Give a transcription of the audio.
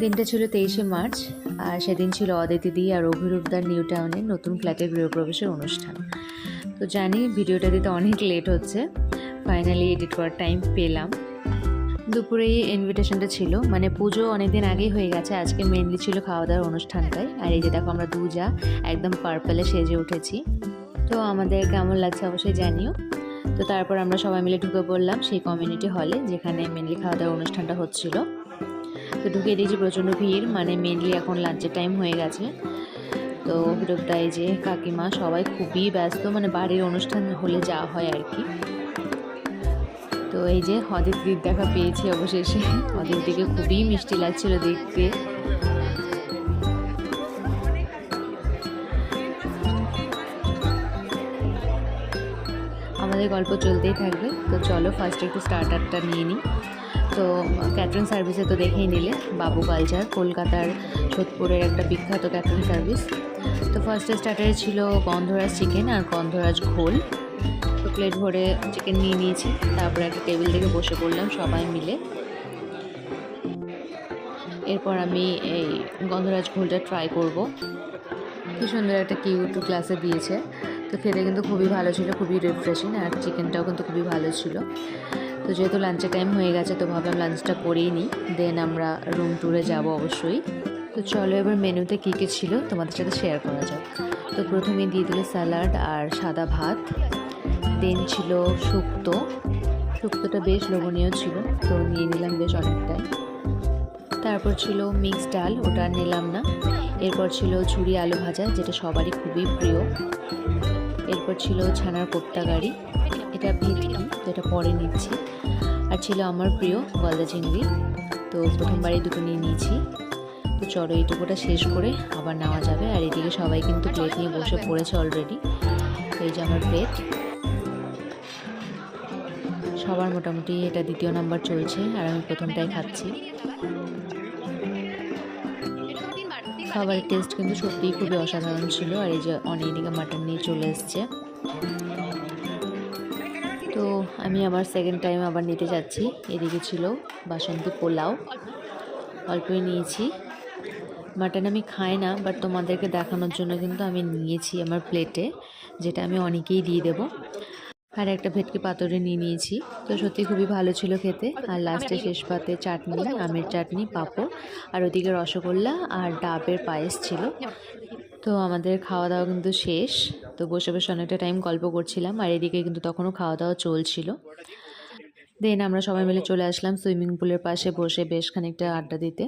দিনটা ছিল 23শে মার্চ আর সেদিন ছিল অদিতিদি আর অভিরূপদার নিউ টাউনের নতুন ফ্ল্যাটের গৃহপ্রবেশের অনুষ্ঠান। তো জানি ভিডিওটা দিতে অনেক লেট হচ্ছে, ফাইনালি এডিট করার টাইম পেলাম। দুপুরেই ইনভিটেশনটা ছিল, মানে পুজো অনেকদিন আগেই হয়ে গেছে, আজকে মেনলি ছিল খাওয়া দাওয়ার অনুষ্ঠানটাই। আর এই যে দেখো আমরা দুজা একদম পার্পলে সেজে উঠেছি। তো আমাদের কেমন লাগছে অবশ্যই জানিও। তো তারপর আমরা সবাই মিলে ঢুকে পড়লাম সেই কমিউনিটি হলে যেখানে মেনলি খাওয়া দাওয়ার অনুষ্ঠানটা হচ্ছিল। তো ঢুকে দিয়েছি, প্রচণ্ড ভিড়, মানে মেনলি এখন লাঞ্চের টাইম হয়ে গেছে। তো অভিরূপদা, এই যে কাকিমা, সবাই খুবই ব্যস্ত, মানে বাড়ির অনুষ্ঠান হলে যা হয় আর কি। তো এই যে অদিতির দেখা পেয়েছি অবশেষে, অদিতিকে খুবই মিষ্টি লাগছিল দেখতে। আমাদের গল্প চলতেই থাকবে। তো চলো ফার্স্টে একটু স্টার্টারটা নিয়ে নিই। তো ক্যাটারিং সার্ভিসে তো দেখেই নিলে, বাবু কালচার, কলকাতার সোদপুরের একটা বিখ্যাত ক্যাটারিং সার্ভিস। তো ফার্স্টে স্টার্টারে ছিল গন্ধরাজ চিকেন আর গন্ধরাজ ঘোল। তো প্লেট ভরে চিকেন নিয়ে নিয়েছি, তারপরে একটা টেবিল থেকে বসে পড়লাম সবাই মিলে। এরপর আমি এই গন্ধরাজ ঘোলটা ট্রাই করব। কি সুন্দর একটা কিউট গ্লাসে দিয়েছে। তো খেতে কিন্তু খুবই ভালো ছিল, খুবই রিফ্রেশিং, আর চিকেনটাও কিন্তু খুবই ভালো ছিল। তো যেহেতু লাঞ্চের টাইম হয়ে গেছে, তো ভাবলাম লাঞ্চটা করেই নিই, দেন আমরা রুম ট্যুরে যাব অবশ্যই। তো চলো এবার মেনুতে কী কী ছিল তোমাদের সাথে শেয়ার করা যাক। তো প্রথমে দিয়ে দিল স্যালাড আর সাদা ভাত, দেন ছিল শুক্তো। শুক্তোটা বেশ লোভনীয় ছিল, তো নিয়ে নিলাম বেশ অনেকটাই। তারপর ছিল মিক্সড ডাল, ওটা নিলাম না। এরপর ছিল ঝুরি আলু ভাজা, যেটা সবারই খুবই প্রিয়। এরপর ছিল ছানার কোপ্তা গাড়ি, এটা ভেটকি, তো এটা পরে নিচ্ছি। আর ছিল আমার প্রিয় গলদা চিংড়ি, তো প্রথমবারই দুটো নিয়ে নিয়েছি। তো চলো এইটুকুটা শেষ করে আবার নেওয়া যাবে। আর এদিকে সবাই কিন্তু প্লেট নিয়ে বসে পড়েছে অলরেডি। তো এই যে আমার প্লেট, সবার মোটামুটি এটা দ্বিতীয় নাম্বার চলছে, আর আমি প্রথমটাই খাচ্ছি। খাবারের টেস্ট কিন্তু সত্যিই খুবই অসাধারণ ছিল। আর এই যে অনেক দিকে মাটন নিয়ে চলে এসছে। তো আমি আমার সেকেন্ড টাইম আবার নিতে যাচ্ছি। এদিকে ছিল বাসন্তী পোলাও, অল্পই নিয়েছি। মাটন আমি খাই না, বাট তোমাদেরকে দেখানোর জন্য কিন্তু আমি নিয়েছি আমার প্লেটে, যেটা আমি অনেকেই দিয়ে দেবো। আর একটা ভেটকি পাতুরি নিয়ে নিয়েছি। তো সত্যি খুবই ভালো ছিল খেতে। আর লাস্টে শেষ পাতে চাটনি, আমের চাটনি, পাঁপড়, আর ওদিকে রসগোল্লা আর ডাবের পায়েস ছিল। তো আমাদের খাওয়া দাওয়া কিন্তু শেষ। তো বসে বসে অনেকটা টাইম গল্প করছিলাম, আর এদিকে কিন্তু তখনও খাওয়া দাওয়া চলছিল। দেন আমরা সবাই মিলে চলে আসলাম সুইমিং পুলের পাশে বসে বেশ খানিকটা আড্ডা দিতে।